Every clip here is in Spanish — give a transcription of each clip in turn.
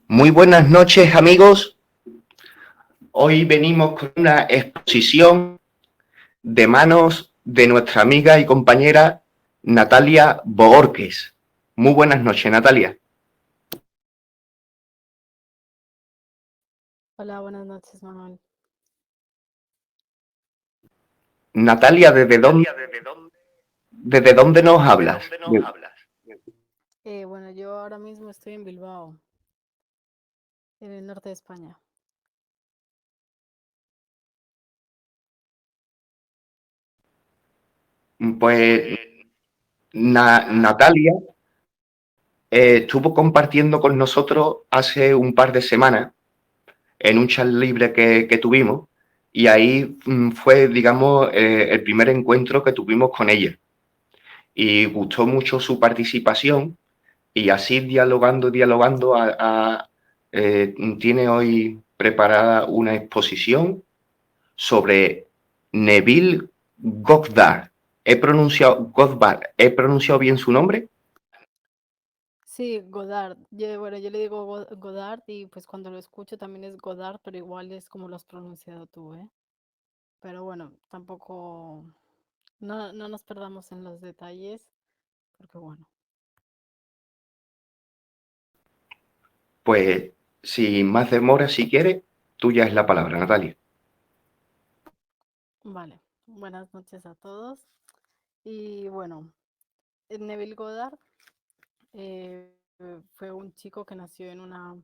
Muy buenas noches, amigos. Hoy venimos con una exposición de manos de nuestra amiga y compañera Natalia Bohorques. Muy buenas noches, Natalia. Hola, buenas noches, Manuel. Natalia, ¿desde dónde nos hablas? Bueno, yo ahora mismo estoy en Bilbao, en el norte de España. Pues Natalia estuvo compartiendo con nosotros hace un par de semanas en un chat libre que tuvimos y ahí fue, digamos, el primer encuentro que tuvimos con ella. Y gustó mucho su participación y así dialogando, tiene hoy preparada una exposición sobre Neville Goddard. ¿He pronunciado bien su nombre? Sí, Godard. Yo le digo Godard y pues cuando lo escucho también es Godard, pero igual es como lo has pronunciado tú, ¿eh? Pero bueno, tampoco, no nos perdamos en los detalles, porque bueno, Pues sin más demora, si quieres, tuya es la palabra, Natalia. vale. Buenas noches a todos. Y bueno, Neville Goddard fue un chico que nació en una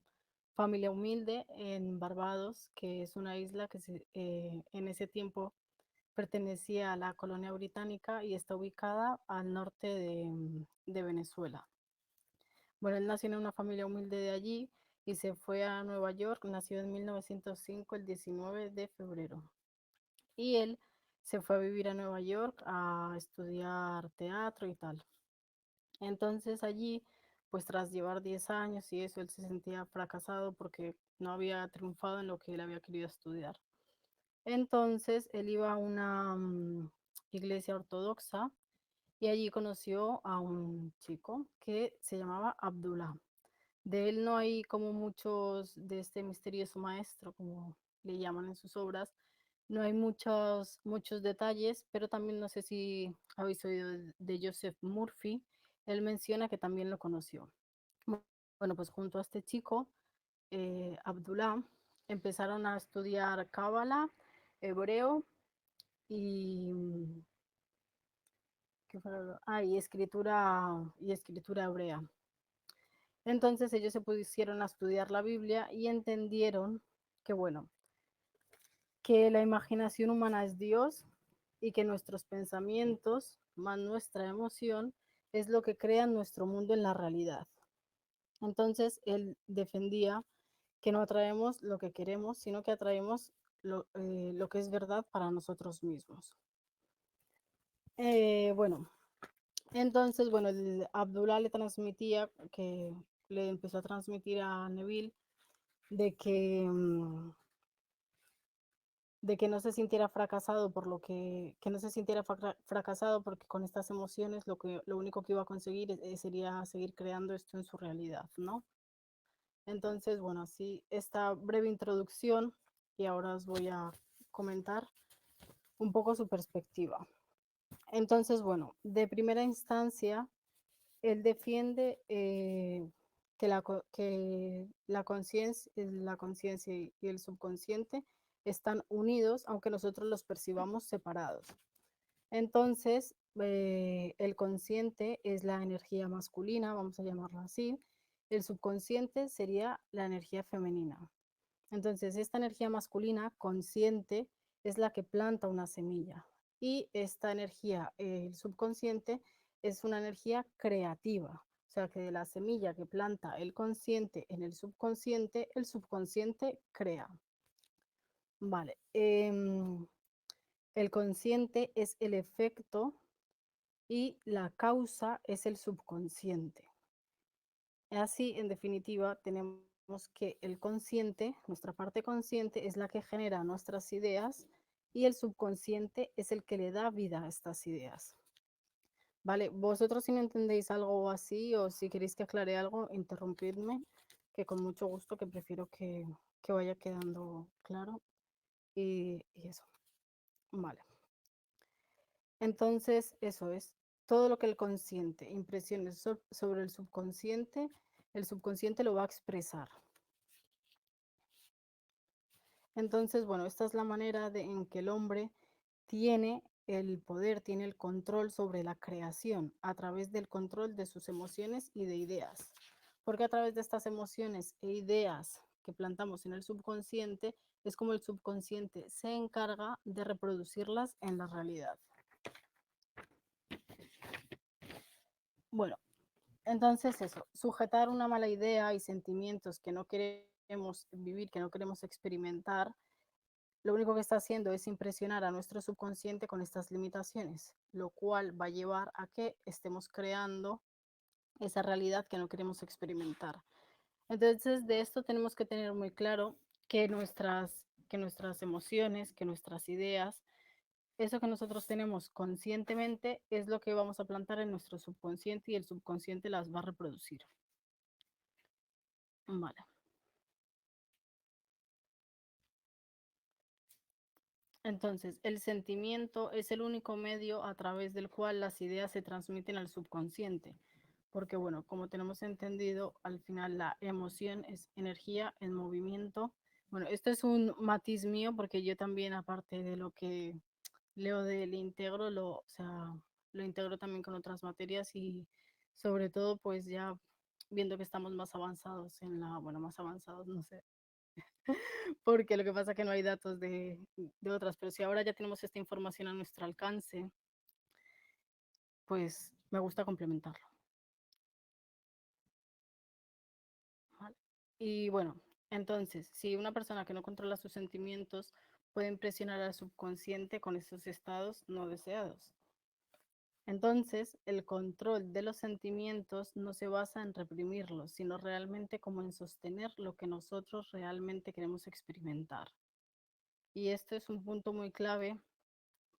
familia humilde en Barbados, que es una isla que en ese tiempo pertenecía a la colonia británica y está ubicada al norte de Venezuela. Bueno, él nació en una familia humilde de allí y se fue a Nueva York, nació en 1905, el 19 de febrero. Y él se fue a vivir a Nueva York a estudiar teatro y tal. Entonces allí, pues tras llevar 10 años y eso, él se sentía fracasado porque no había triunfado en lo que él había querido estudiar. Entonces él iba a una iglesia ortodoxa y allí conoció a un chico que se llamaba Abdullah. De él no hay como muchos de este misterioso maestro, como le llaman en sus obras, no hay muchos detalles, pero también no sé si habéis oído de Joseph Murphy. Él menciona que también lo conoció. Bueno, pues junto a este chico, Abdullah, empezaron a estudiar Cábala, hebreo y, y escritura hebrea. Entonces ellos se pusieron a estudiar la Biblia y entendieron que, bueno, que la imaginación humana es Dios y que nuestros pensamientos, más nuestra emoción, es lo que crea nuestro mundo en la realidad. Entonces él defendía que no atraemos lo que queremos, sino que atraemos lo que es verdad para nosotros mismos. Bueno, entonces, bueno, Abdullah le transmitía, que le empezó a transmitir a Neville de que no se sintiera fracasado que no se sintiera fracasado porque con estas emociones lo único que iba a conseguir sería seguir creando esto en su realidad, ¿no? Entonces, bueno, así esta breve introducción y ahora os voy a comentar un poco su perspectiva. Entonces, bueno, de primera instancia, él defiende que la conciencia y el subconsciente están unidos, aunque nosotros los percibamos separados. Entonces, el consciente es la energía masculina, vamos a llamarlo así. El subconsciente sería la energía femenina. Entonces, esta energía masculina consciente es la que planta una semilla y esta energía, el subconsciente, es una energía creativa. O sea, que de la semilla que planta el consciente en el subconsciente crea. Vale. El consciente es el efecto y la causa es el subconsciente. Así, en definitiva, tenemos que el consciente, nuestra parte consciente, es la que genera nuestras ideas y el subconsciente es el que le da vida a estas ideas. Vale, vosotros si no entendéis algo así o si queréis que aclare algo, interrumpidme que con mucho gusto, que prefiero que vaya quedando claro y eso. Vale. Entonces, eso es todo lo que el consciente, impresiones sobre el subconsciente lo va a expresar. Entonces, bueno, esta es la manera en que el hombre tiene el poder, tiene el control sobre la creación a través del control de sus emociones y de ideas. Porque a través de estas emociones e ideas que plantamos en el subconsciente es como el subconsciente se encarga de reproducirlas en la realidad. Bueno, entonces eso, sujetar una mala idea y sentimientos que no queremos vivir, que no queremos experimentar, lo único que está haciendo es impresionar a nuestro subconsciente con estas limitaciones, lo cual va a llevar a que estemos creando esa realidad que no queremos experimentar. Entonces, de esto tenemos que tener muy claro que nuestras emociones, que nuestras ideas, eso que nosotros tenemos conscientemente es lo que vamos a plantar en nuestro subconsciente y el subconsciente las va a reproducir. Vale. Entonces, el sentimiento es el único medio a través del cual las ideas se transmiten al subconsciente, porque bueno, como tenemos entendido, al final la emoción es energía en movimiento. Bueno, esto es un matiz mío porque yo también, aparte de lo que leo del integro, o sea, lo integro también con otras materias y sobre todo pues ya viendo que estamos más avanzados bueno, más avanzados, no sé, porque lo que pasa es que no hay datos de otras, pero si ahora ya tenemos esta información a nuestro alcance, pues me gusta complementarlo. ¿Vale? Y bueno, entonces, si una persona que no controla sus sentimientos puede impresionar al subconsciente con esos estados no deseados. Entonces, el control de los sentimientos no se basa en reprimirlos, sino realmente como en sostener lo que nosotros realmente queremos experimentar. Y esto es un punto muy clave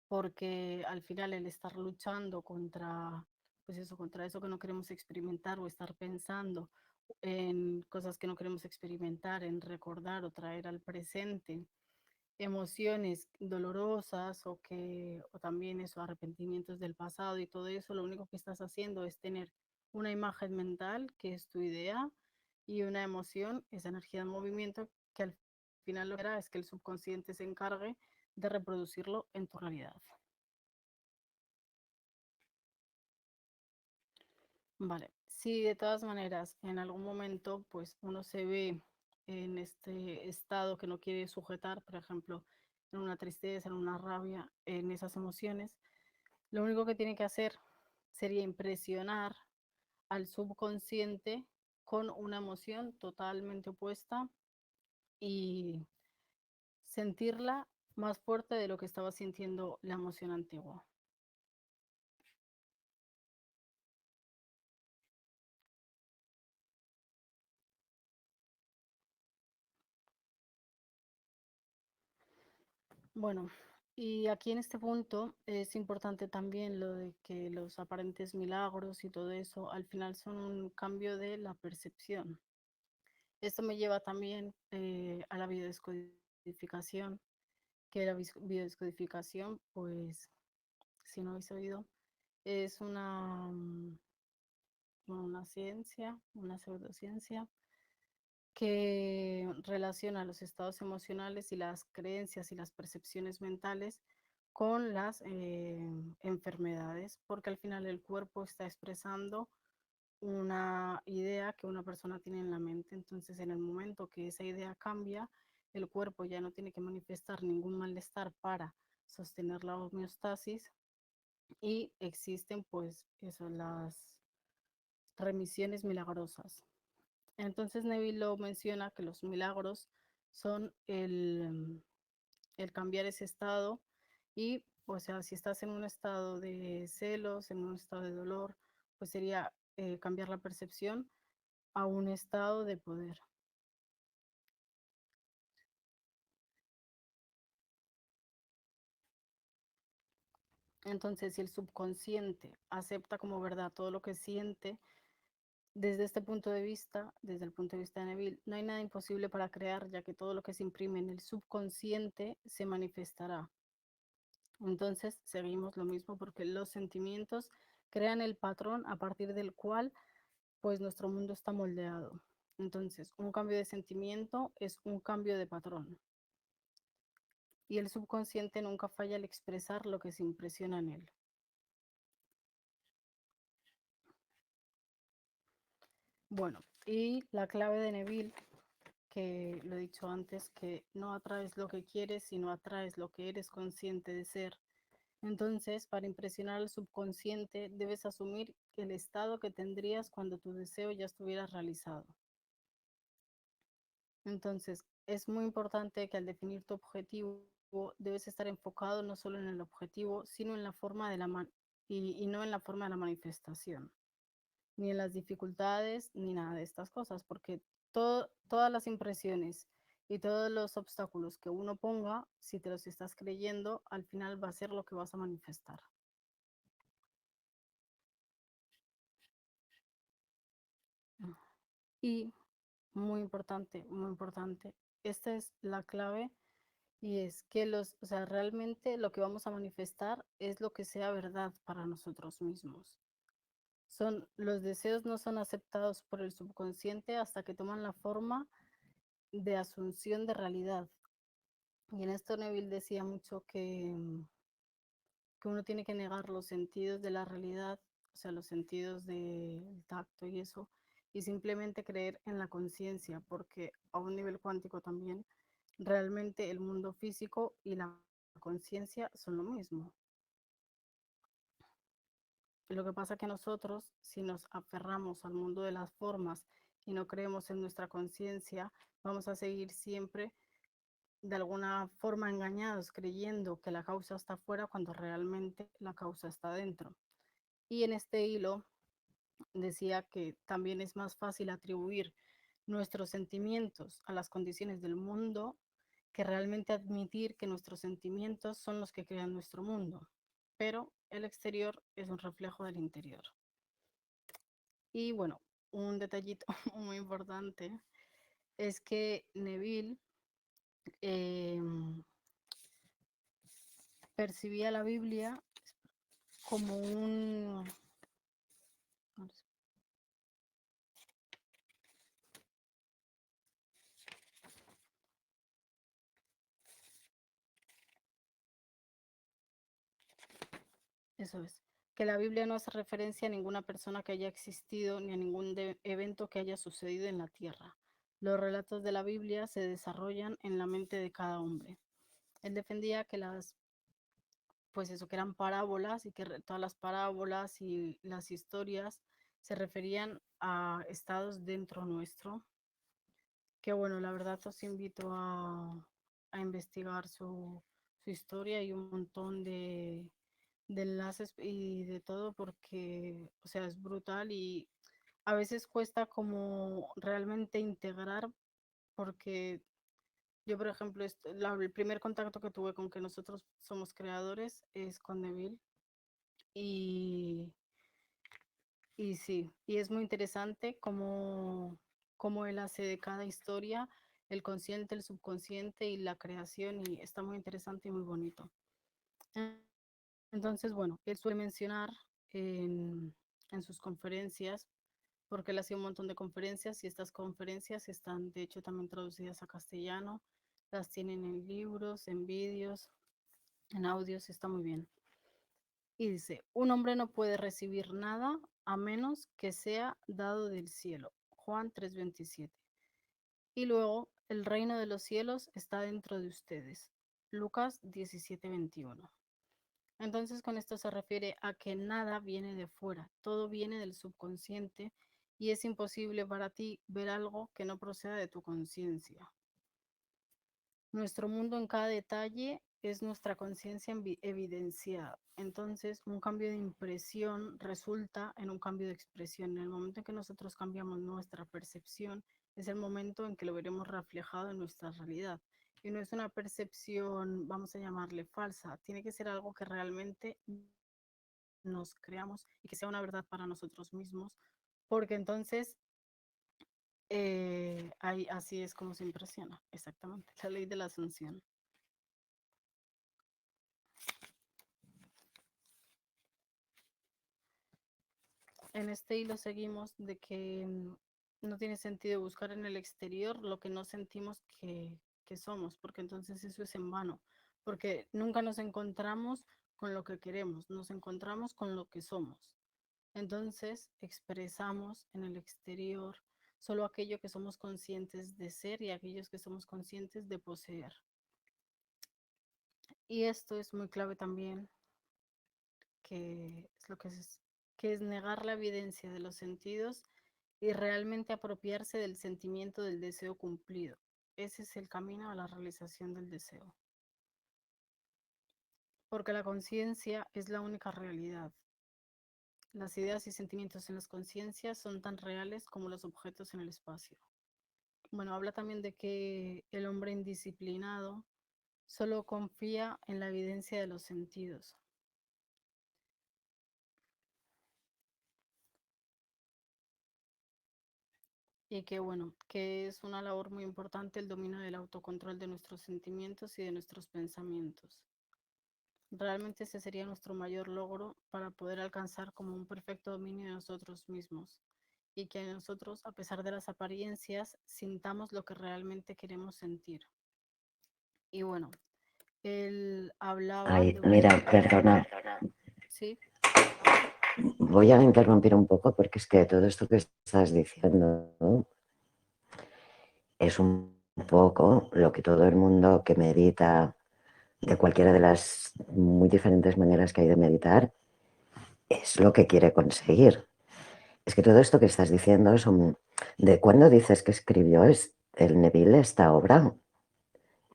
porque al final el estar luchando contra, pues eso, contra eso que no queremos experimentar o estar pensando en cosas que no queremos experimentar, en recordar o traer al presente emociones dolorosas o también eso, arrepentimientos del pasado y todo eso, lo único que estás haciendo es tener una imagen mental que es tu idea y una emoción, esa energía en movimiento que al final lo que hará es que el subconsciente se encargue de reproducirlo en tu realidad. Vale, si de todas maneras en algún momento pues uno se ve en este estado que no quiere sujetar, por ejemplo, en una tristeza, en una rabia, en esas emociones, lo único que tiene que hacer sería impresionar al subconsciente con una emoción totalmente opuesta y sentirla más fuerte de lo que estaba sintiendo la emoción antigua. Bueno, y aquí en este punto es importante también lo de que los aparentes milagros y todo eso al final son un cambio de la percepción. Esto me lleva también a la biodescodificación, que la biodescodificación, pues, si no habéis oído, es una ciencia, una pseudociencia que relaciona los estados emocionales y las creencias y las percepciones mentales con las enfermedades, porque al final el cuerpo está expresando una idea que una persona tiene en la mente. Entonces, en el momento que esa idea cambia, el cuerpo ya no tiene que manifestar ningún malestar para sostener la homeostasis y existen pues eso, las remisiones milagrosas. Entonces Neville lo menciona que los milagros son el cambiar ese estado y, o sea, si estás en un estado de celos, en un estado de dolor, pues sería cambiar la percepción a un estado de poder. Entonces, si el subconsciente acepta como verdad todo lo que siente, Desde este punto de vista, desde el punto de vista de Neville, no hay nada imposible para crear, ya que todo lo que se imprime en el subconsciente se manifestará. Entonces, seguimos lo mismo porque los sentimientos crean el patrón a partir del cual pues nuestro mundo está moldeado. Entonces, un cambio de sentimiento es un cambio de patrón. Y el subconsciente nunca falla al expresar lo que se impresiona en él. Bueno, y la clave de Neville, que lo he dicho antes, que no atraes lo que quieres, sino atraes lo que eres consciente de ser. Entonces, para impresionar al subconsciente, debes asumir el estado que tendrías cuando tu deseo ya estuviera realizado. Entonces, es muy importante que al definir tu objetivo, debes estar enfocado no solo en el objetivo, sino en la forma de y no en la forma de la manifestación, ni en las dificultades, ni nada de estas cosas, porque todas las impresiones y todos los obstáculos que uno ponga, si te los estás creyendo, al final va a ser lo que vas a manifestar. Y muy importante, esta es la clave y es que o sea, realmente lo que vamos a manifestar es lo que sea verdad para nosotros mismos. Los deseos no son aceptados por el subconsciente hasta que toman la forma de asunción de realidad. Y en esto Neville decía mucho que uno tiene que negar los sentidos de la realidad, o sea, los sentidos del tacto y eso, y simplemente creer en la conciencia, porque a un nivel cuántico también, realmente el mundo físico y la conciencia son lo mismo. Lo que pasa es que nosotros, si nos aferramos al mundo de las formas y no creemos en nuestra conciencia, vamos a seguir siempre de alguna forma engañados, creyendo que la causa está afuera cuando realmente la causa está dentro. Y en este hilo decía que también es más fácil atribuir nuestros sentimientos a las condiciones del mundo que realmente admitir que nuestros sentimientos son los que crean nuestro mundo. Pero el exterior es un reflejo del interior. Y bueno, un detallito muy importante es que Neville eh, percibía la Biblia como eso es, que la Biblia no hace referencia a ninguna persona que haya existido ni a ningún evento que haya sucedido en la tierra. Los relatos de la Biblia se desarrollan en la mente de cada hombre. Él defendía que pues eso, que eran parábolas y que todas las parábolas y las historias se referían a estados dentro nuestro. Que bueno, la verdad os invito a investigar su historia y un montón de enlaces y de todo porque, o sea, es brutal y a veces cuesta como realmente integrar porque yo, por ejemplo, el primer contacto que tuve con que nosotros somos creadores es con Neville y, y sí, y es muy interesante cómo él hace de cada historia el consciente, el subconsciente y la creación y está muy interesante y muy bonito. Entonces, bueno, él suele mencionar en sus conferencias, porque él hacía un montón de conferencias y estas conferencias están, de hecho, también traducidas a castellano, las tienen en libros, en vídeos, en audios, está muy bien. Y dice, un hombre no puede recibir nada a menos que sea dado del cielo. Juan 3:27. Y luego, el reino de los cielos está dentro de ustedes. Lucas 17:21. Entonces con esto se refiere a que nada viene de fuera, todo viene del subconsciente y es imposible para ti ver algo que no proceda de tu conciencia. Nuestro mundo en cada detalle es nuestra conciencia evidenciada. Entonces, un cambio de impresión resulta en un cambio de expresión. En el momento en que nosotros cambiamos nuestra percepción, es el momento en que lo veremos reflejado en nuestra realidad. Y no es una percepción, vamos a llamarle falsa, tiene que ser algo que realmente nos creamos y que sea una verdad para nosotros mismos, porque entonces ahí, así es como se impresiona, exactamente, la ley de la asunción. En este hilo seguimos de que no tiene sentido buscar en el exterior lo que no sentimos que somos, porque entonces eso es en vano, porque nunca nos encontramos con lo que queremos, nos encontramos con lo que somos. Entonces expresamos en el exterior solo aquello que somos conscientes de ser y aquellos que somos conscientes de poseer. Y esto es muy clave también, que es lo que es negar la evidencia de los sentidos y realmente apropiarse del sentimiento del deseo cumplido. Ese es el camino a la realización del deseo. Porque la conciencia es la única realidad. Las ideas y sentimientos en las conciencias son tan reales como los objetos en el espacio. Bueno, habla también de que el hombre indisciplinado solo confía en la evidencia de los sentidos. Y que bueno, que es una labor muy importante el dominio del autocontrol de nuestros sentimientos y de nuestros pensamientos. Realmente ese sería nuestro mayor logro para poder alcanzar como un perfecto dominio de nosotros mismos y que nosotros, a pesar de las apariencias, sintamos lo que realmente queremos sentir. Y bueno, él hablaba Ay, de mira, perdona, Sí, voy a interrumpir un poco porque es que todo esto que estás diciendo, ¿no?, es un poco lo que todo el mundo que medita, de cualquiera de las muy diferentes maneras que hay de meditar, es lo que quiere conseguir. Es que todo esto que estás diciendo es un... ¿De cuándo dices que escribió el Neville esta obra?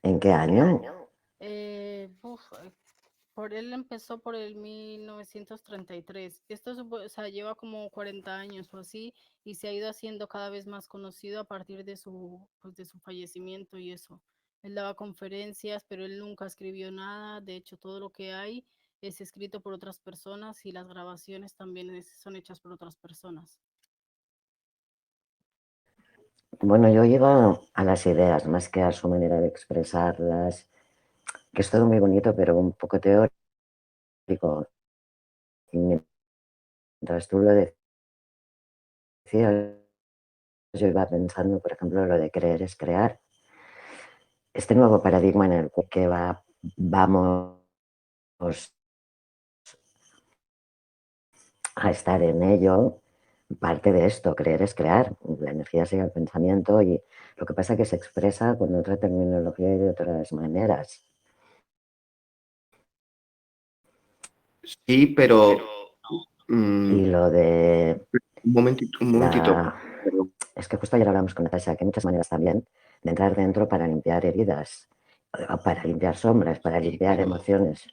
¿En qué año? eh, uf, por él empezó por el 1933. Esto o sea, lleva como 40 años o así y se ha ido haciendo cada vez más conocido a partir de pues, de su fallecimiento y eso. Él daba conferencias, pero él nunca escribió nada. De hecho, todo lo que hay es escrito por otras personas y las grabaciones también son hechas por otras personas. Bueno, yo iba a las ideas más que a su manera de expresarlas, que es todo muy bonito, pero un poco teórico. Y mientras tú lo decías, yo iba pensando, por ejemplo, lo de creer es crear. Este nuevo paradigma en el que vamos a estar en ello, parte de esto, creer es crear. La energía sigue el pensamiento y lo que pasa es que se expresa con otra terminología y de otras maneras. Sí, pero Y lo de un momentito. la... Es que justo ayer hablamos con Natasha, que hay muchas maneras también de entrar dentro para limpiar heridas, para limpiar sombras, para limpiar emociones.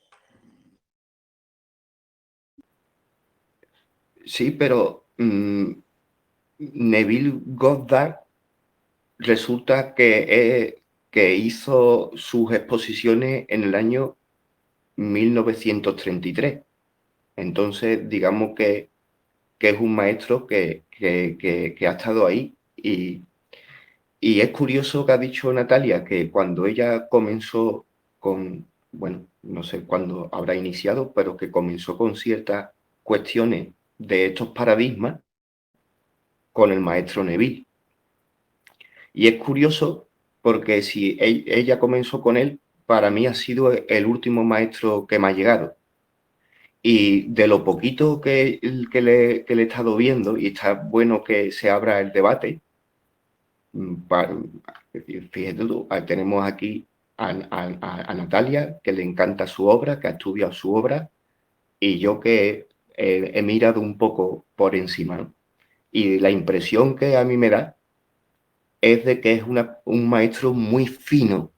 Sí, pero Neville Goddard resulta que hizo sus exposiciones en el año 1933. Entonces, digamos que es un maestro que ha estado ahí. Y es curioso que ha dicho Natalia que cuando ella comenzó con, bueno, no sé cuándo habrá iniciado, pero que comenzó con ciertas cuestiones de estos paradigmas con el maestro Neville. Y es curioso porque si ella comenzó con él, para mí ha sido el último maestro que me ha llegado. Y de lo poquito que le he estado viendo, y está bueno que se abra el debate, fíjate tú, tenemos aquí a Natalia, que le encanta su obra, que ha estudiado su obra, y yo que he mirado un poco por encima, ¿no? Y la impresión que a mí me da es de que es un maestro muy fino.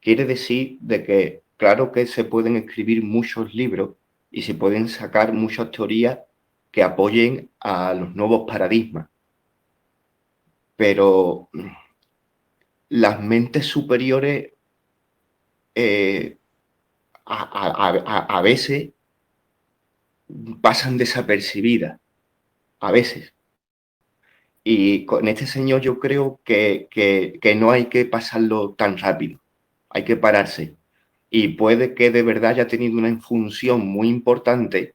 Quiere decir de que, claro que se pueden escribir muchos libros y se pueden sacar muchas teorías que apoyen a los nuevos paradigmas, pero las mentes superiores eh, a veces pasan desapercibidas, a veces. Y con este señor yo creo que no hay que pasarlo tan rápido, hay que pararse. Y puede que de verdad haya tenido una función muy importante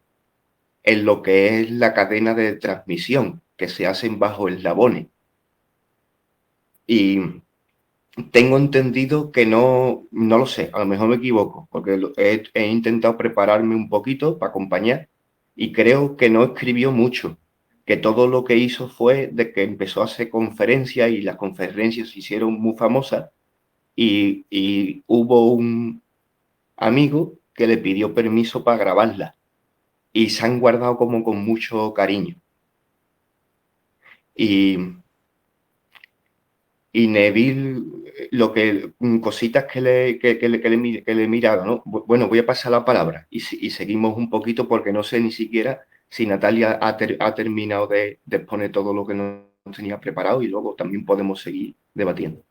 en lo que es la cadena de transmisión que se hacen bajo eslabones. Y tengo entendido que no lo sé, a lo mejor me equivoco, porque he intentado prepararme un poquito para acompañar y creo que no escribió mucho, que todo lo que hizo fue de que empezó a hacer conferencias y las conferencias se hicieron muy famosas y hubo un amigo que le pidió permiso para grabarlas y se han guardado como con mucho cariño. Y Y Neville, cositas que le he mirado, ¿no? Bueno, voy a pasar la palabra y seguimos un poquito porque no sé ni siquiera si Natalia ha terminado de exponer todo lo que nos tenía preparado y luego también podemos seguir debatiendo.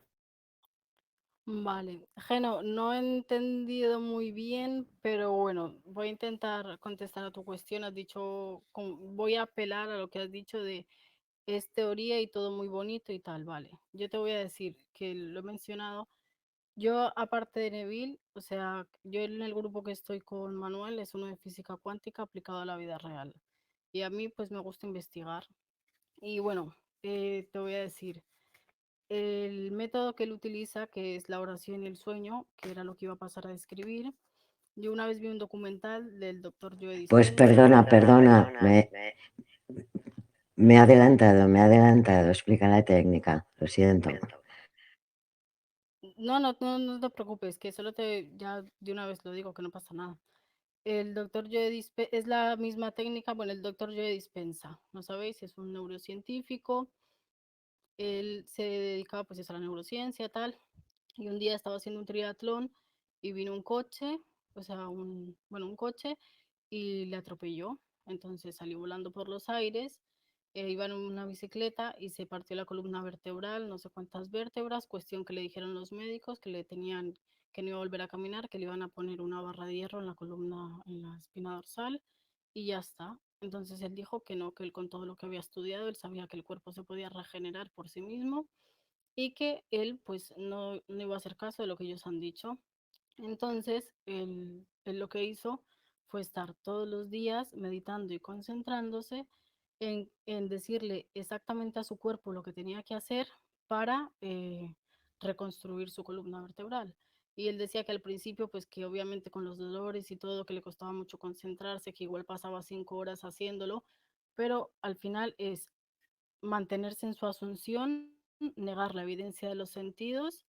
Vale, Geno, no he entendido muy bien, pero bueno, voy a intentar contestar a tu cuestión. Has dicho, voy a apelar a lo que has dicho de es teoría y todo muy bonito y tal, vale. Yo te voy a decir que lo he mencionado. Yo, aparte de Neville, o sea, yo en el grupo que estoy con Manuel es uno de física cuántica aplicado a la vida real. Y a mí, pues me gusta investigar. Y bueno, te voy a decir, el método que él utiliza, que es la oración y el sueño, que era lo que iba a pasar a describir. Yo una vez vi un documental del doctor Joe Pues Dispenza. perdona, me he adelantado, explica la técnica, lo siento. No te preocupes, que solo ya de una vez lo digo, que no pasa nada. El doctor Joe Dispenza es la misma técnica, bueno, el doctor Joe Dispenza, ¿no sabéis? Es un neurocientífico, él se dedicaba pues eso, a la neurociencia, tal, y un día estaba haciendo un triatlón y vino un coche, o sea, un coche, y le atropelló. Entonces salió volando por los aires, iba en una bicicleta y se partió la columna vertebral, no sé cuántas vértebras, cuestión que le dijeron los médicos que le tenían que no iba a volver a caminar, que le iban a poner una barra de hierro en la columna, en la espina dorsal y ya está. Entonces él dijo que no, que él con todo lo que había estudiado, él sabía que el cuerpo se podía regenerar por sí mismo y que él pues no iba a hacer caso de lo que ellos han dicho. Entonces, él lo que hizo fue estar todos los días meditando y concentrándose en decirle exactamente a su cuerpo lo que tenía que hacer para reconstruir su columna vertebral. Y él decía que al principio, pues que obviamente con los dolores y todo, que le costaba mucho concentrarse, que igual pasaba 5 horas haciéndolo, pero al final es mantenerse en su asunción, negar la evidencia de los sentidos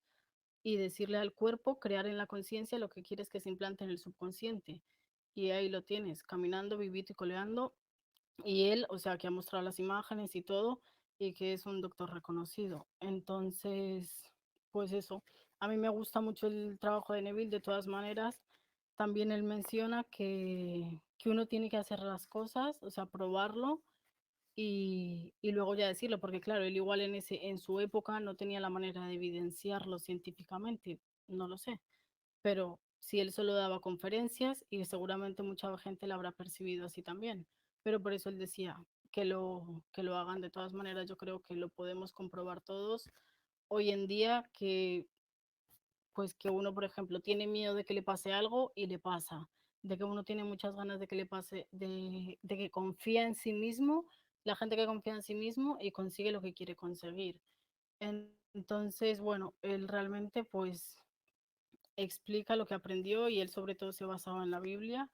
y decirle al cuerpo, crear en la conciencia lo que quieres que se implante en el subconsciente. Y ahí lo tienes, caminando, vivito y coleando. Y él, o sea, que ha mostrado las imágenes y todo, y que es un doctor reconocido. Entonces, pues eso, a mí me gusta mucho el trabajo de Neville, de todas maneras. También él menciona que uno tiene que hacer las cosas, o sea, probarlo y luego ya decirlo, porque claro, él igual en su época no tenía la manera de evidenciarlo científicamente, no lo sé, pero si él solo daba conferencias y seguramente mucha gente la habrá percibido así también, pero por eso él decía que lo hagan de todas maneras, yo creo que lo podemos comprobar todos hoy en día que pues que uno, por ejemplo, tiene miedo de que le pase algo y le pasa, de que uno tiene muchas ganas de que le pase, de que confía en sí mismo, la gente que confía en sí mismo y consigue lo que quiere conseguir. Entonces, bueno, él realmente pues explica lo que aprendió y él sobre todo se basaba en la Biblia,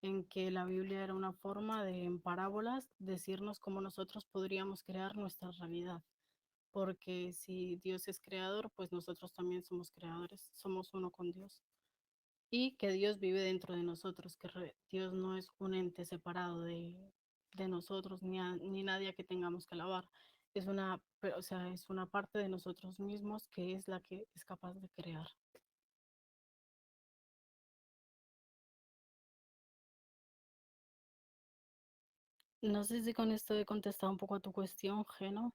en que la Biblia era una forma de, en parábolas, decirnos cómo nosotros podríamos crear nuestra realidad porque si Dios es creador, pues nosotros también somos creadores, somos uno con Dios. Y que Dios vive dentro de nosotros, que Dios no es un ente separado de nosotros, ni nadie que tengamos que alabar. O sea, es una parte de nosotros mismos que es la que es capaz de crear. No sé si con esto he contestado un poco a tu cuestión, Geno.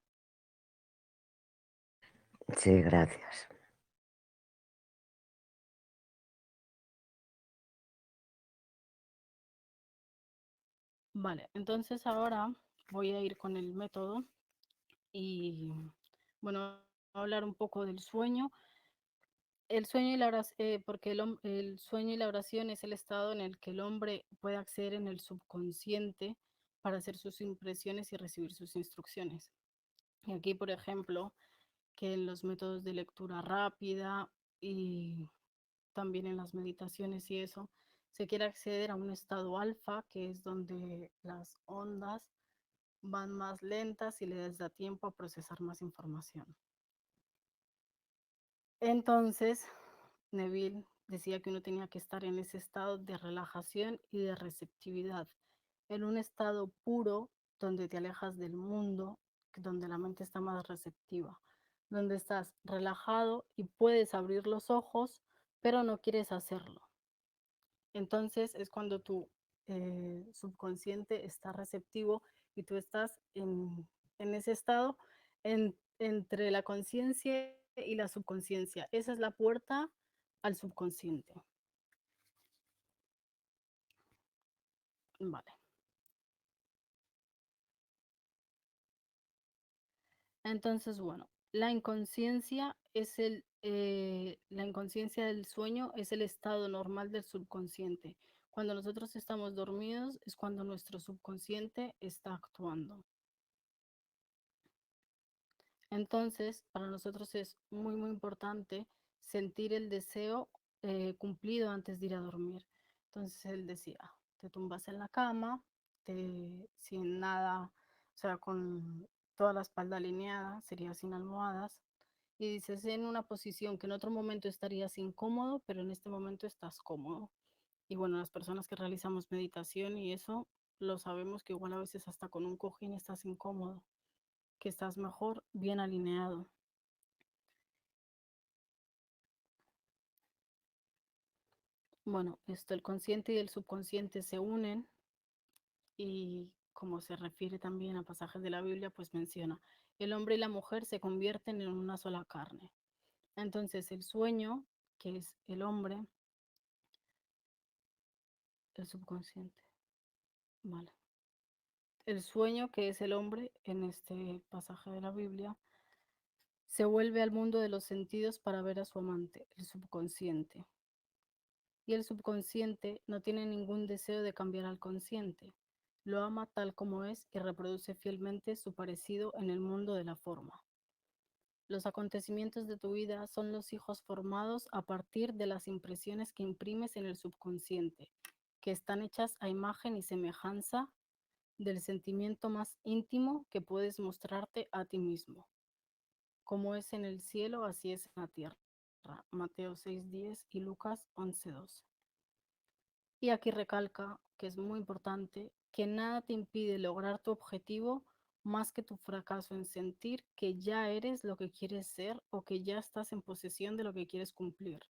Sí, gracias. Vale, entonces ahora voy a ir con el método Y bueno, voy a hablar un poco del sueño. El sueño y la oración, porque el sueño y la oración es el estado en el que el hombre puede acceder en el subconsciente para hacer sus impresiones y recibir sus instrucciones. Y aquí, por ejemplo, que en los métodos de lectura rápida y también en las meditaciones y eso, se quiere acceder a un estado alfa, que es donde las ondas van más lentas y les da tiempo a procesar más información. Entonces, Neville decía que uno tenía que estar en ese estado de relajación y de receptividad, en un estado puro donde te alejas del mundo, donde la mente está más receptiva, donde estás relajado y puedes abrir los ojos, pero no quieres hacerlo. Entonces es cuando tu subconsciente está receptivo y tú estás en ese estado entre la conciencia y la subconsciencia. Esa es la puerta al subconsciente. Vale. Entonces, bueno, la inconsciencia es la inconsciencia del sueño es el estado normal del subconsciente. Cuando nosotros estamos dormidos es cuando nuestro subconsciente está actuando. Entonces, para nosotros es muy, muy importante sentir el deseo cumplido antes de ir a dormir. Entonces él decía, te tumbas en la cama, sin nada, o sea, con toda la espalda alineada, sería sin almohadas, y dices en una posición que en otro momento estarías incómodo, pero en este momento estás cómodo. Y bueno, las personas que realizamos meditación y eso, lo sabemos que igual a veces hasta con un cojín estás incómodo, que estás mejor bien alineado. Bueno, el consciente y el subconsciente se unen y como se refiere también a pasajes de la Biblia, pues menciona, el hombre y la mujer se convierten en una sola carne. Entonces el sueño, que es el hombre, el subconsciente, vale. El sueño, que es el hombre, en este pasaje de la Biblia, se vuelve al mundo de los sentidos para ver a su amante, el subconsciente. Y el subconsciente no tiene ningún deseo de cambiar al consciente. Lo ama tal como es y reproduce fielmente su parecido en el mundo de la forma. Los acontecimientos de tu vida son los hijos formados a partir de las impresiones que imprimes en el subconsciente, que están hechas a imagen y semejanza del sentimiento más íntimo que puedes mostrarte a ti mismo. Como es en el cielo, así es en la tierra. Mateo 6:10 y Lucas 11:12. Y aquí recalca, que es muy importante, que nada te impide lograr tu objetivo más que tu fracaso en sentir que ya eres lo que quieres ser o que ya estás en posesión de lo que quieres cumplir.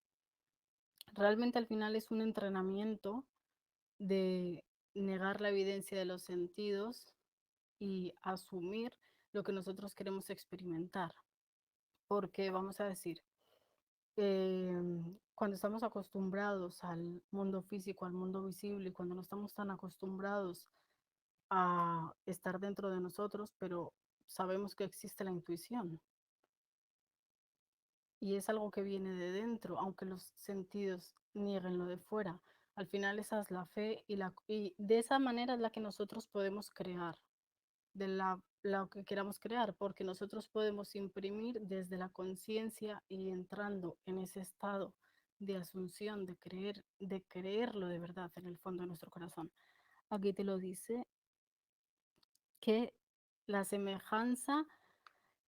Realmente al final es un entrenamiento de negar la evidencia de los sentidos y asumir lo que nosotros queremos experimentar. Porque vamos a decir, cuando estamos acostumbrados al mundo físico, al mundo visible, y cuando no estamos tan acostumbrados a estar dentro de nosotros, pero sabemos que existe la intuición. Y es algo que viene de dentro, aunque los sentidos nieguen lo de fuera. Al final esa es la fe y de esa manera es la que nosotros podemos crear, de lo que queramos crear, porque nosotros podemos imprimir desde la conciencia y entrando en ese estado de asunción, de creerlo de verdad en el fondo de nuestro corazón. Aquí te lo dice, que la semejanza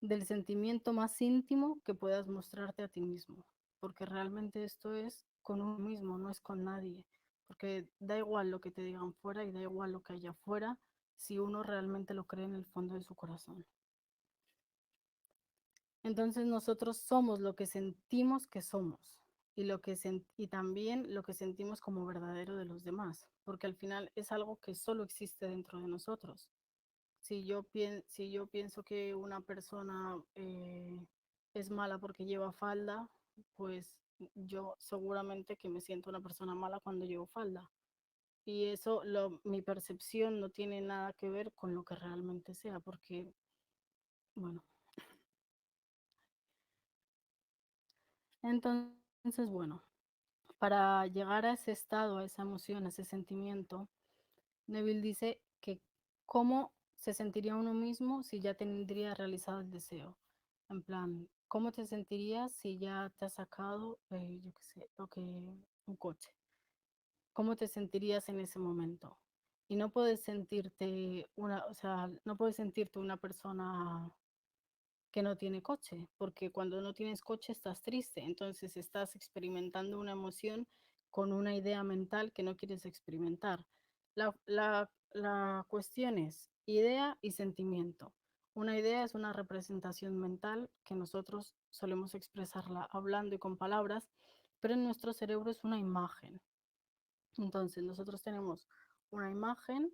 del sentimiento más íntimo que puedas mostrarte a ti mismo, porque realmente esto es con uno mismo, no es con nadie, porque da igual lo que te digan fuera y da igual lo que haya afuera, si uno realmente lo cree en el fondo de su corazón. Entonces nosotros somos lo que sentimos que somos y también lo que sentimos como verdadero de los demás, porque al final es algo que solo existe dentro de nosotros. Si yo pienso que una persona es mala porque lleva falda, pues yo seguramente que me siento una persona mala cuando llevo falda. Y eso, mi percepción no tiene nada que ver con lo que realmente sea, porque, bueno, Entonces, bueno, para llegar a ese estado, a esa emoción, a ese sentimiento, Neville dice que cómo se sentiría uno mismo si ya tendría realizado el deseo. En plan, ¿cómo te sentirías si ya te has sacado, yo qué sé, un coche? ¿Cómo te sentirías en ese momento? Y no puedes sentirte o sea, no puedes sentirte una persona que no tiene coche, porque cuando no tienes coche estás triste, entonces estás experimentando una emoción con una idea mental que no quieres experimentar. La cuestión es idea y sentimiento. Una idea es una representación mental que nosotros solemos expresarla hablando y con palabras, pero en nuestro cerebro es una imagen. Entonces nosotros tenemos una imagen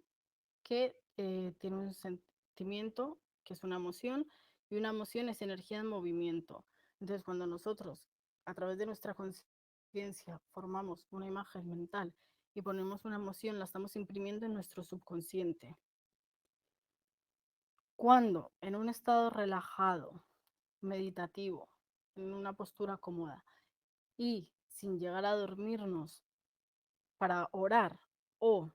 que tiene un sentimiento, que es una emoción, y una emoción es energía en movimiento. Entonces, cuando nosotros, a través de nuestra conciencia, formamos una imagen mental y ponemos una emoción, la estamos imprimiendo en nuestro subconsciente. Cuando en un estado relajado, meditativo, en una postura cómoda y sin llegar a dormirnos para orar o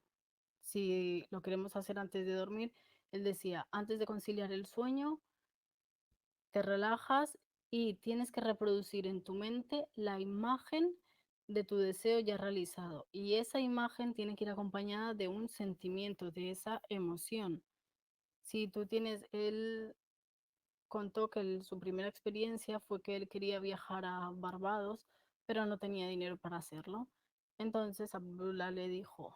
si lo queremos hacer antes de dormir, él decía, antes de conciliar el sueño, te relajas y tienes que reproducir en tu mente la imagen de tu deseo ya realizado. Y esa imagen tiene que ir acompañada de un sentimiento, de esa emoción. Si tú tienes, él contó que su primera experiencia fue que él quería viajar a Barbados, pero no tenía dinero para hacerlo. Entonces Abdullah le dijo,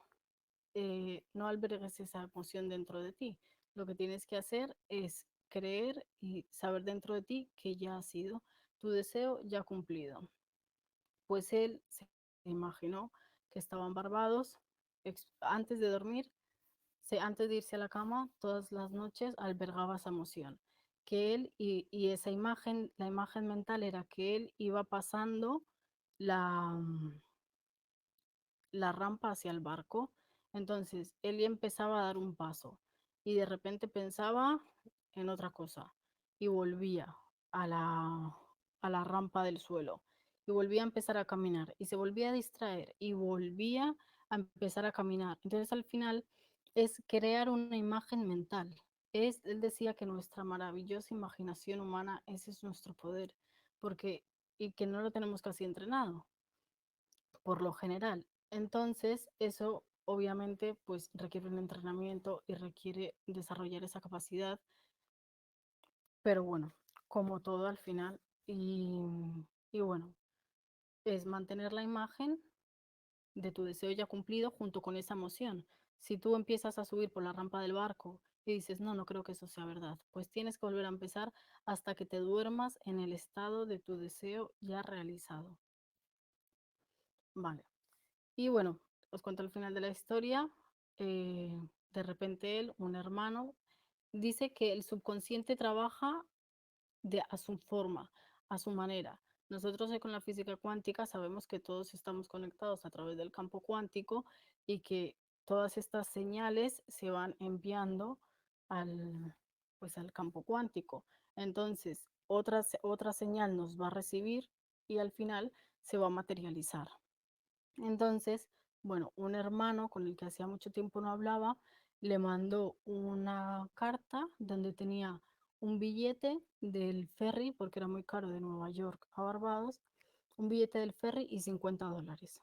no albergues esa emoción dentro de ti. Lo que tienes que hacer es creer y saber dentro de ti que ya ha sido tu deseo ya cumplido. Pues él se imaginó que estaban Barbados, antes de dormir, antes de irse a la cama, todas las noches albergaba esa emoción. Que él y esa imagen, la imagen mental era que él iba pasando la, la rampa hacia el barco. Entonces él ya empezaba a dar un paso y de repente pensaba en otra cosa y volvía a a la rampa del suelo y volvía a empezar a caminar y se volvía a distraer y volvía a empezar a caminar. Entonces al final es crear una imagen mental. Él decía que nuestra maravillosa imaginación humana, ese es nuestro poder, porque y que no lo tenemos casi entrenado por lo general. Entonces, eso obviamente pues requiere un entrenamiento y requiere desarrollar esa capacidad, pero bueno, como todo al final. Y bueno, es mantener la imagen de tu deseo ya cumplido junto con esa emoción. Si tú empiezas a subir por la rampa del barco y dices, no, no creo que eso sea verdad, pues tienes que volver a empezar hasta que te duermas en el estado de tu deseo ya realizado. Vale. Y bueno, os cuento el final de la historia. De repente él, un hermano, dice que el subconsciente trabaja a su forma, a su manera. Nosotros con la física cuántica sabemos que todos estamos conectados a través del campo cuántico y que todas estas señales se van enviando pues al campo cuántico. Entonces, otra señal nos va a recibir y al final se va a materializar. Entonces, bueno, un hermano con el que hacía mucho tiempo no hablaba, le mandó una carta donde tenía un billete del ferry, porque era muy caro de Nueva York a Barbados, un billete del ferry y $50.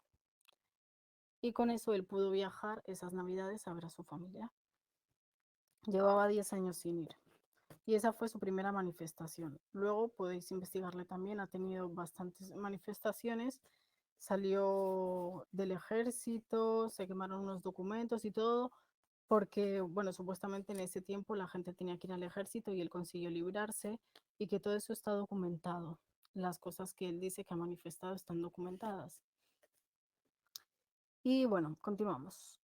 Y con eso él pudo viajar esas navidades a ver a su familia. Llevaba 10 años sin ir. Y esa fue su primera manifestación. Luego podéis investigarle también, ha tenido bastantes manifestaciones. Salió del ejército, se quemaron unos documentos y todo, porque, bueno, supuestamente en ese tiempo la gente tenía que ir al ejército y él consiguió librarse y que todo eso está documentado. Las cosas que él dice que ha manifestado están documentadas. Y bueno, continuamos.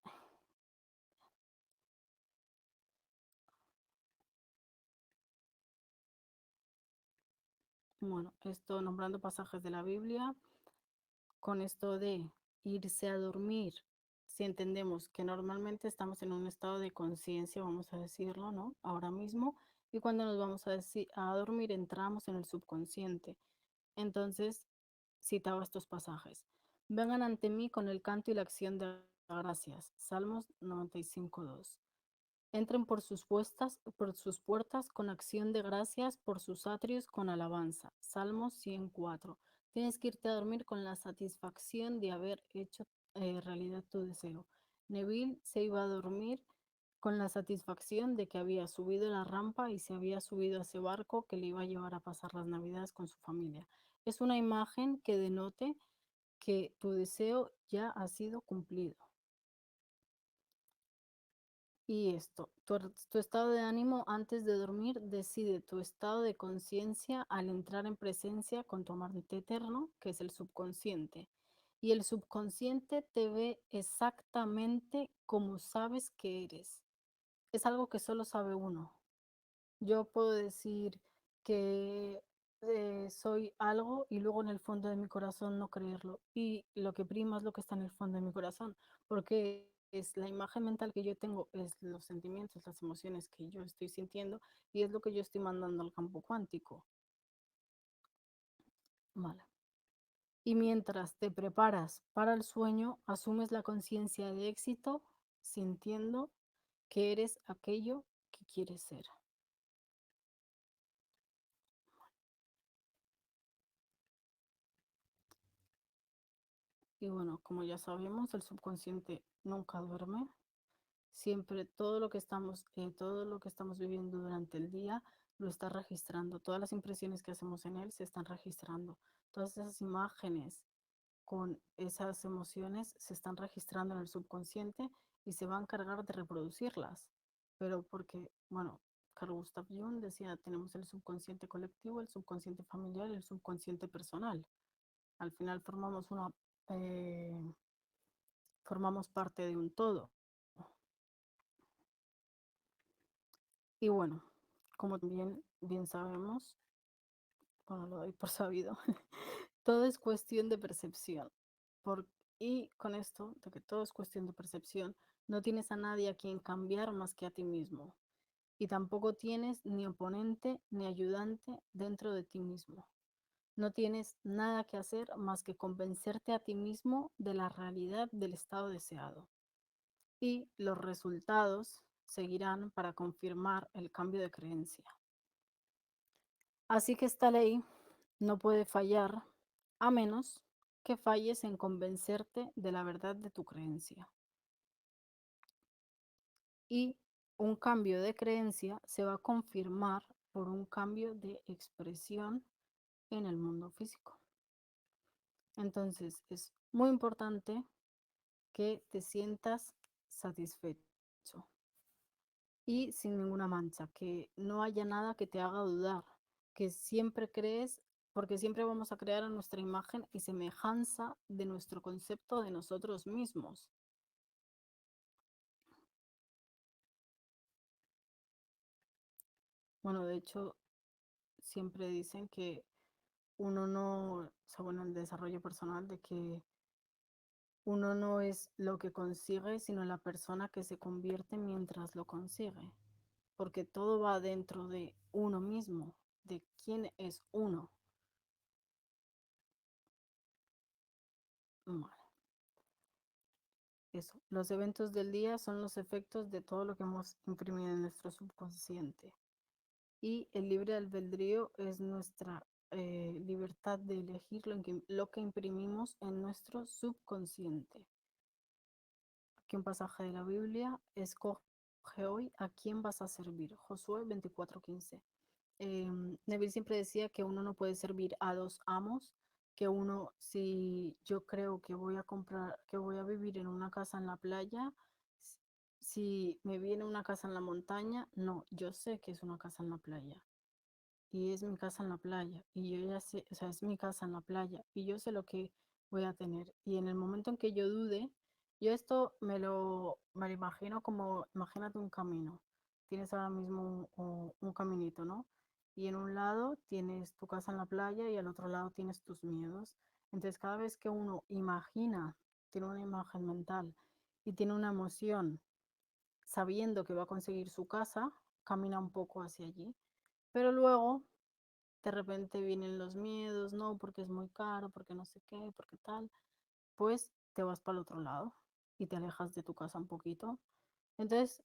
Bueno, esto nombrando pasajes de la Biblia, con esto de irse a dormir, si entendemos que normalmente estamos en un estado de conciencia, vamos a decirlo, ¿no? Ahora mismo, y cuando nos vamos a dormir entramos en el subconsciente. Entonces, citaba estos pasajes. Vengan ante mí con el canto y la acción de gracias. Salmos 95:2. Entren por sus puertas con acción de gracias, por sus atrios con alabanza. Salmos 104. Tienes que irte a dormir con la satisfacción de haber hecho realidad tu deseo. Neville se iba a dormir con la satisfacción de que había subido la rampa y se había subido a ese barco que le iba a llevar a pasar las Navidades con su familia. Es una imagen que denote que tu deseo ya ha sido cumplido. Y esto, tu estado de ánimo antes de dormir decide tu estado de conciencia al entrar en presencia con tu amante eterno, que es el subconsciente. Y el subconsciente te ve exactamente como sabes que eres. Es algo que solo sabe uno. Yo puedo decir que soy algo y luego en el fondo de mi corazón no creerlo. Y lo que prima es lo que está en el fondo de mi corazón, porque es la imagen mental que yo tengo, es los sentimientos, las emociones que yo estoy sintiendo y es lo que yo estoy mandando al campo cuántico. Vale. Y mientras te preparas para el sueño, asumes la conciencia de éxito, sintiendo que eres aquello que quieres ser. Y bueno, como ya sabemos, el subconsciente nunca duerme. Siempre todo lo que estamos viviendo durante el día lo está registrando. Todas las impresiones que hacemos en él se están registrando. Todas esas imágenes con esas emociones se están registrando en el subconsciente y se va a encargar de reproducirlas. Pero porque, bueno, Carl Gustav Jung decía, tenemos el subconsciente colectivo, el subconsciente familiar y el subconsciente personal. Al final eh, formamos parte de un todo. Y bueno, como también bien sabemos, bueno, lo doy por sabido, todo es cuestión de percepción. Por, y con esto, de que todo es cuestión de percepción, no tienes a nadie a quien cambiar más que a ti mismo. Y tampoco tienes ni oponente ni ayudante dentro de ti mismo. No tienes nada que hacer más que convencerte a ti mismo de la realidad del estado deseado. Y los resultados seguirán para confirmar el cambio de creencia. Así que esta ley no puede fallar a menos que falles en convencerte de la verdad de tu creencia. Y un cambio de creencia se va a confirmar por un cambio de expresión en el mundo físico. Entonces es muy importante que te sientas satisfecho y sin ninguna mancha, que no haya nada que te haga dudar, que siempre crees, porque siempre vamos a crear a nuestra imagen y semejanza de nuestro concepto de nosotros mismos. Bueno, de hecho, siempre dicen que uno no, o sea, bueno, el desarrollo personal, de que uno no es lo que consigue, sino la persona que se convierte mientras lo consigue, porque todo va dentro de uno mismo, de quién es uno. Bueno, eso. Los eventos del día son los efectos de todo lo que hemos imprimido en nuestro subconsciente. Y el libre albedrío es nuestra libertad de elegir lo que imprimimos en nuestro subconsciente. Aquí un pasaje de la Biblia: escoge hoy a quién vas a servir. Josué 24:15. Neville siempre decía que uno no puede servir a dos amos, que uno, si yo creo que voy a comprar, que voy a vivir en una casa en la playa, si me viene una casa en la montaña, no, yo sé que es una casa en la playa y es mi casa en la playa y yo ya sé, o sea, es mi casa en la playa y yo sé lo que voy a tener. Y en el momento en que yo dude, yo esto me lo imagino como, imagínate un camino. Tienes ahora mismo un caminito, ¿no? Y en un lado tienes tu casa en la playa y al otro lado tienes tus miedos. Entonces cada vez que uno imagina, tiene una imagen mental y tiene una emoción sabiendo que va a conseguir su casa, camina un poco hacia allí. Pero luego de repente vienen los miedos, no, porque es muy caro, porque no sé qué, porque tal, pues te vas para el otro lado y te alejas de tu casa un poquito. Entonces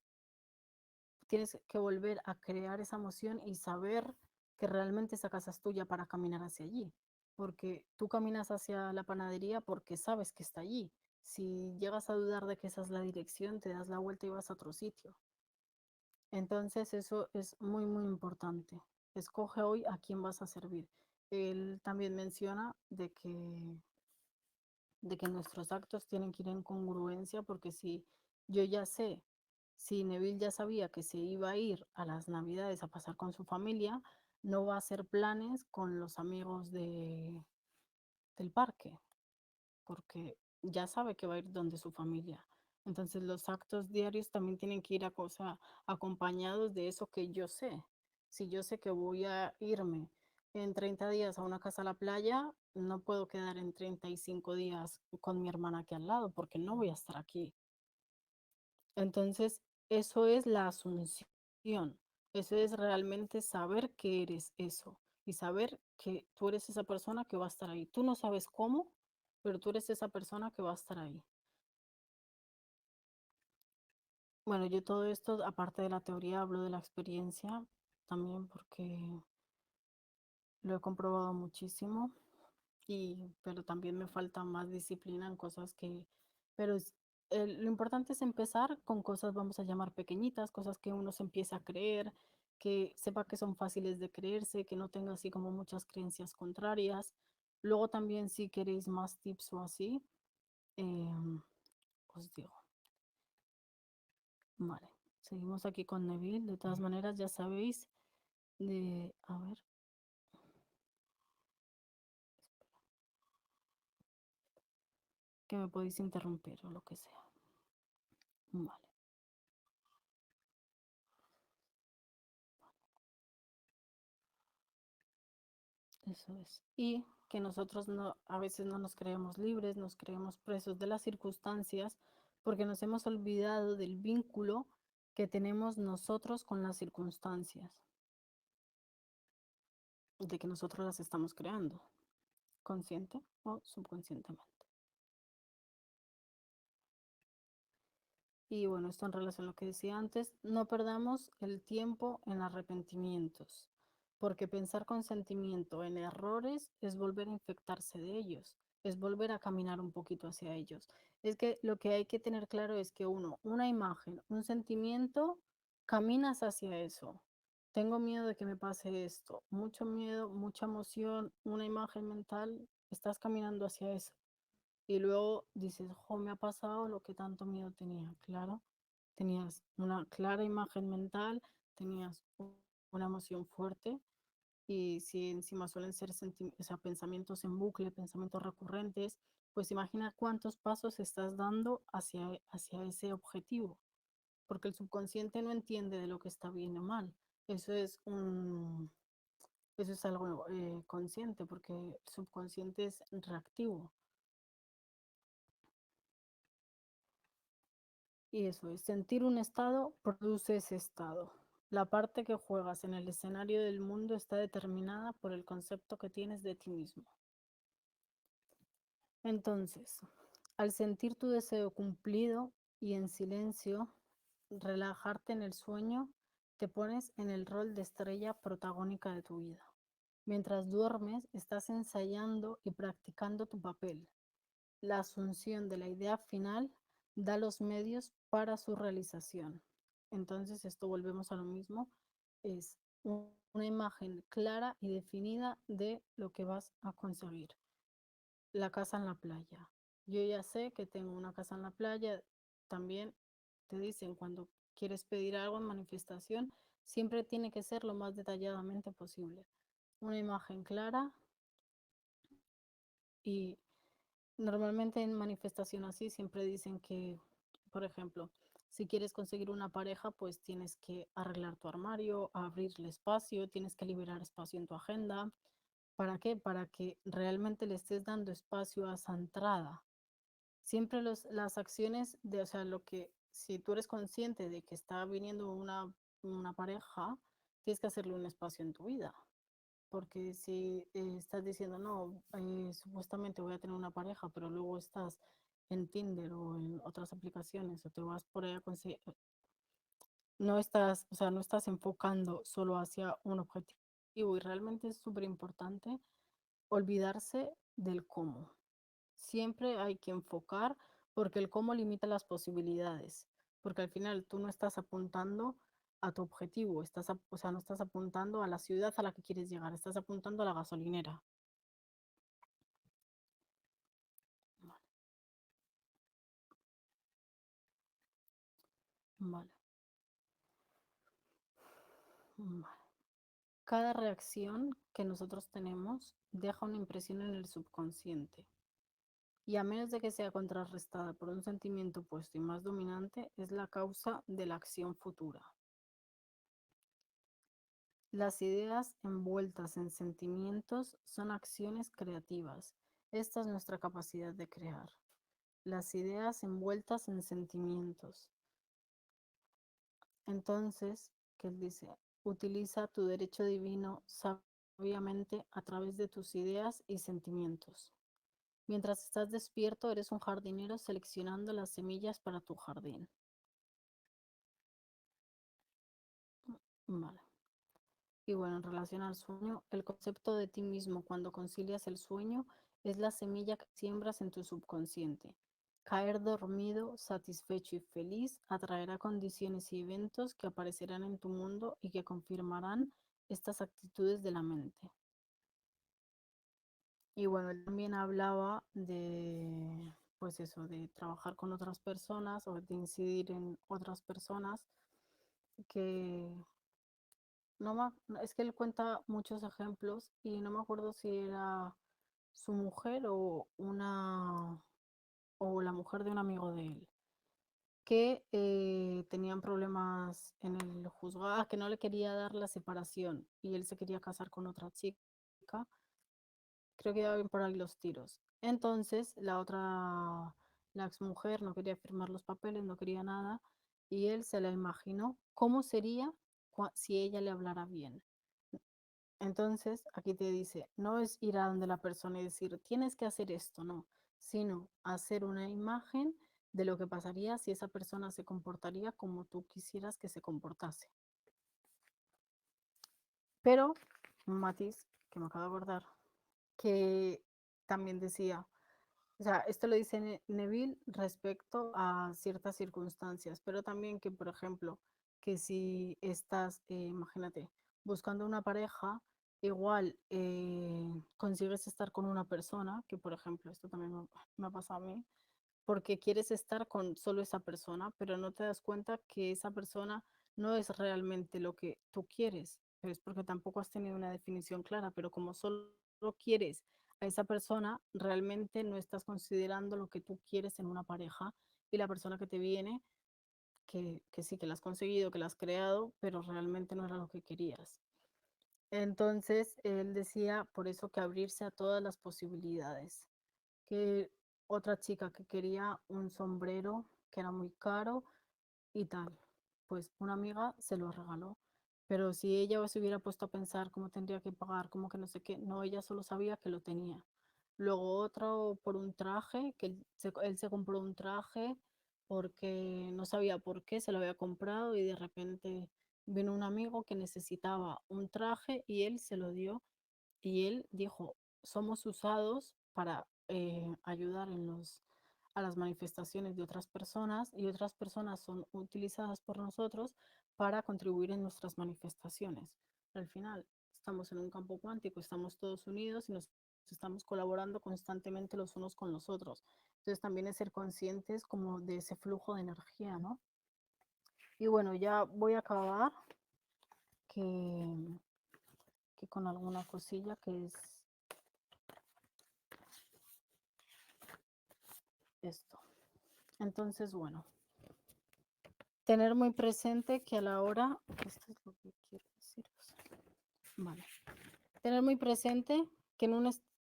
tienes que volver a crear esa emoción y saber que realmente esa casa es tuya para caminar hacia allí. Porque tú caminas hacia la panadería porque sabes que está allí. Si llegas a dudar de que esa es la dirección, te das la vuelta y vas a otro sitio. Entonces eso es muy, muy importante. Escoge hoy a quién vas a servir. Él también menciona de que nuestros actos tienen que ir en congruencia, porque si yo ya sé, si Neville ya sabía que se iba a ir a las Navidades a pasar con su familia, no va a hacer planes con los amigos del parque, porque ya sabe que va a ir donde su familia. Entonces los actos diarios también tienen que ir acompañados de eso que yo sé. Si yo sé que voy a irme en 30 días a una casa a la playa, no puedo quedar en 35 días con mi hermana aquí al lado porque no voy a estar aquí. Entonces, eso es la asunción. Eso es realmente saber que eres eso y saber que tú eres esa persona que va a estar ahí. Tú no sabes cómo, pero tú eres esa persona que va a estar ahí. Bueno, yo todo esto, aparte de la teoría, hablo de la experiencia también porque lo he comprobado muchísimo, pero también me falta más disciplina en cosas pero lo importante es empezar con cosas, vamos a llamar pequeñitas, cosas que uno se empieza a creer, que sepa que son fáciles de creerse, que no tenga así como muchas creencias contrarias. Luego también si queréis más tips o así, os digo. Vale, seguimos aquí con Neville. De todas maneras, ya sabéis a ver, que me podéis interrumpir o lo que sea. Vale, eso es. Y que nosotros no, a veces no nos creemos libres, nos creemos presos de las circunstancias porque nos hemos olvidado del vínculo que tenemos nosotros con las circunstancias, de que nosotros las estamos creando, consciente o subconscientemente. Y bueno, esto en relación a lo que decía antes, no perdamos el tiempo en arrepentimientos, porque pensar con sentimiento en errores es volver a infectarse de ellos, es volver a caminar un poquito hacia ellos. Es que lo que hay que tener claro es que una imagen, un sentimiento, caminas hacia eso. Tengo miedo de que me pase esto, mucho miedo, mucha emoción, una imagen mental, estás caminando hacia eso. Y luego dices, jo, me ha pasado lo que tanto miedo tenía. Claro, tenías una clara imagen mental, tenías una emoción fuerte y si encima suelen ser o sea, pensamientos en bucle, pensamientos recurrentes, pues imagina cuántos pasos estás dando hacia ese objetivo, porque el subconsciente no entiende de lo que está bien o mal. Eso es eso es algo consciente, porque el subconsciente es reactivo. Y eso es, sentir un estado produce ese estado. La parte que juegas en el escenario del mundo está determinada por el concepto que tienes de ti mismo. Entonces, al sentir tu deseo cumplido y en silencio, relajarte en el sueño, te pones en el rol de estrella protagónica de tu vida. Mientras duermes, estás ensayando y practicando tu papel. La asunción de la idea final da los medios para su realización. Entonces, esto volvemos a lo mismo, es una imagen clara y definida de lo que vas a conseguir. La casa en la playa. Yo ya sé que tengo una casa en la playa. También te dicen cuando quieres pedir algo en manifestación, siempre tiene que ser lo más detalladamente posible. Una imagen clara y normalmente en manifestación así siempre dicen que, por ejemplo, si quieres conseguir una pareja, pues tienes que arreglar tu armario, abrirle espacio, tienes que liberar espacio en tu agenda. ¿Para qué? Para que realmente le estés dando espacio a esa entrada. Siempre las acciones o sea, si tú eres consciente de que está viniendo una pareja, tienes que hacerle un espacio en tu vida. porque si estás diciendo, no, supuestamente voy a tener una pareja, pero luego estás en Tinder o en otras aplicaciones o te vas por ahí a conseguir, no estás, o sea, no estás enfocando solo hacia un objetivo y realmente es súper importante olvidarse del cómo. Siempre hay que enfocar porque el cómo limita las posibilidades, porque al final tú no estás apuntando a tu objetivo, o sea, no estás apuntando a la ciudad a la que quieres llegar, estás apuntando a la gasolinera. Vale. Vale. Vale. Cada reacción que nosotros tenemos deja una impresión en el subconsciente. Y a menos de que sea contrarrestada por un sentimiento opuesto y más dominante, es la causa de la acción futura. Las ideas envueltas en sentimientos son acciones creativas. Esta es nuestra capacidad de crear. Las ideas envueltas en sentimientos. Entonces, ¿qué él dice? Utiliza tu derecho divino sabiamente a través de tus ideas y sentimientos. Mientras estás despierto, eres un jardinero seleccionando las semillas para tu jardín. Vale. Y bueno, en relación al sueño, el concepto de ti mismo cuando concilias el sueño es la semilla que siembras en tu subconsciente. Caer dormido, satisfecho y feliz atraerá condiciones y eventos que aparecerán en tu mundo y que confirmarán estas actitudes de la mente. Y bueno, él también hablaba de, pues eso, de trabajar con otras personas o de incidir en otras personas que no es que él cuenta muchos ejemplos y no me acuerdo si era su mujer o la mujer de un amigo de él, que tenían problemas en el juzgado, que no le quería dar la separación y él se quería casar con otra chica. Creo que iba bien por ahí los tiros. Entonces, la exmujer no quería firmar los papeles, no quería nada, y él se la imaginó cómo sería si ella le hablara bien. Entonces, aquí te dice, no es ir a donde la persona y decir, tienes que hacer esto, no, sino hacer una imagen de lo que pasaría si esa persona se comportaría como tú quisieras que se comportase. Pero, un matiz que me acabo de acordar, que también decía, o sea, esto lo dice Neville respecto a ciertas circunstancias, pero también que, por ejemplo, que si estás, imagínate, buscando una pareja, igual consigues estar con una persona, que por ejemplo, esto también me ha pasado a mí, porque quieres estar con solo esa persona, pero no te das cuenta que esa persona no es realmente lo que tú quieres. Es porque tampoco has tenido una definición clara, pero como solo quieres a esa persona, realmente no estás considerando lo que tú quieres en una pareja y la persona que te viene, que sí, que la has conseguido, que la has creado, pero realmente no era lo que querías. Entonces, él decía, por eso que abrirse a todas las posibilidades, que otra chica que quería un sombrero que era muy caro y tal, pues una amiga se lo regaló. Pero si ella se hubiera puesto a pensar cómo tendría que pagar, cómo que no sé qué, no, ella solo sabía que lo tenía. Luego otro por un traje, que él se compró un traje porque no sabía por qué se lo había comprado y de repente vino un amigo que necesitaba un traje y él se lo dio y él dijo, somos usados para ayudar a las manifestaciones de otras personas y otras personas son utilizadas por nosotros para contribuir en nuestras manifestaciones. Al final, estamos en un campo cuántico, estamos todos unidos y nos estamos colaborando constantemente los unos con los otros. Entonces también es ser conscientes como de ese flujo de energía, ¿no? Y bueno, ya voy a acabar que con alguna cosilla que es esto. Entonces, bueno, tener muy presente que a la hora, esto es lo que quiero deciros. Vale. Tener muy presente que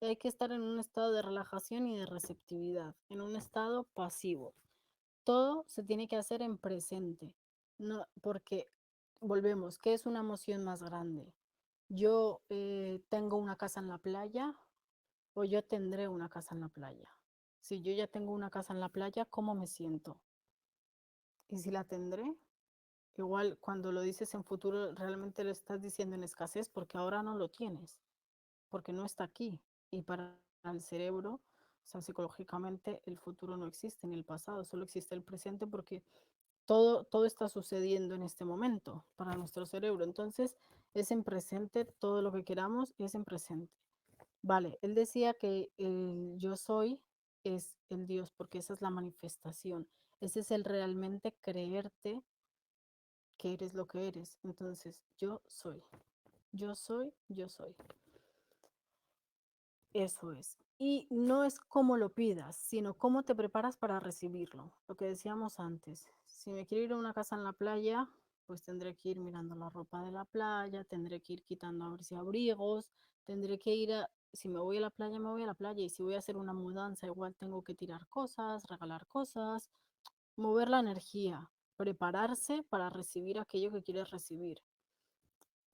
hay que estar en un estado de relajación y de receptividad, en un estado pasivo. Todo se tiene que hacer en presente, no, porque volvemos, ¿qué es una emoción más grande? Yo tengo una casa en la playa o yo tendré una casa en la playa. Si yo ya tengo una casa en la playa, ¿cómo me siento? Y si la tendré, igual cuando lo dices en futuro, realmente lo estás diciendo en escasez porque ahora no lo tienes, porque no está aquí. Y para el cerebro, o sea, psicológicamente, el futuro no existe ni el pasado, solo existe el presente porque todo está sucediendo en este momento para nuestro cerebro. Entonces, es en presente, todo lo que queramos es en presente. Vale, él decía que el yo soy es el Dios, porque esa es la manifestación. Ese es el realmente creerte que eres lo que eres. Entonces, yo soy, yo soy, yo soy. Eso es. Y no es cómo lo pidas, sino cómo te preparas para recibirlo. Lo que decíamos antes. Si me quiero ir a una casa en la playa, pues tendré que ir mirando la ropa de la playa, tendré que ir quitando a ver si abrigos, tendré que ir a... Si me voy a la playa, me voy a la playa. Y si voy a hacer una mudanza, igual tengo que tirar cosas, regalar cosas, mover la energía, prepararse para recibir aquello que quieres recibir.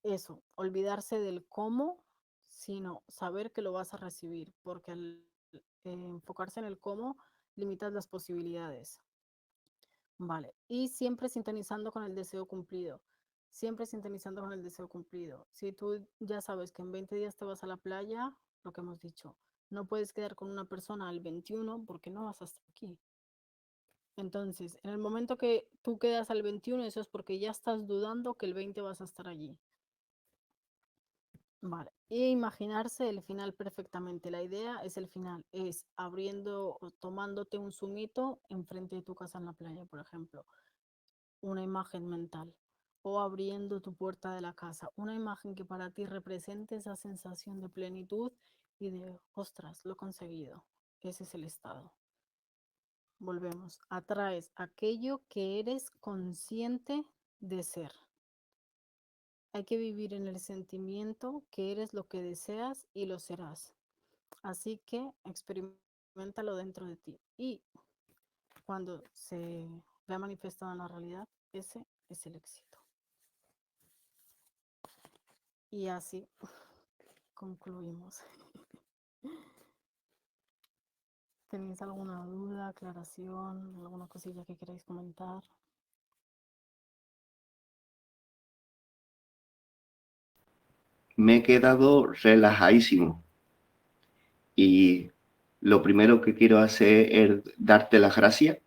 Eso, olvidarse del cómo, sino saber que lo vas a recibir, porque al enfocarse en el cómo, limitas las posibilidades. Vale, y siempre sintonizando con el deseo cumplido. Siempre sintonizando con el deseo cumplido. Si tú ya sabes que en 20 días te vas a la playa, lo que hemos dicho, no puedes quedar con una persona al 21 porque no vas a estar aquí. Entonces, en el momento que tú quedas al 21, eso es porque ya estás dudando que el 20 vas a estar allí. Vale, e imaginarse el final perfectamente. La idea es el final, es abriendo o tomándote un zumito enfrente de tu casa en la playa, por ejemplo, una imagen mental, o abriendo tu puerta de la casa, una imagen que para ti represente esa sensación de plenitud y de, ostras, lo he conseguido. Ese es el estado. Volvemos, atraes aquello que eres consciente de ser. Hay que vivir en el sentimiento que eres lo que deseas y lo serás. Así que experiméntalo dentro de ti. Y cuando se vea manifestado en la realidad, ese es el éxito. Y así concluimos. ¿Tenéis alguna duda, aclaración, alguna cosilla que queráis comentar? Me he quedado relajadísimo y lo primero que quiero hacer es darte las gracias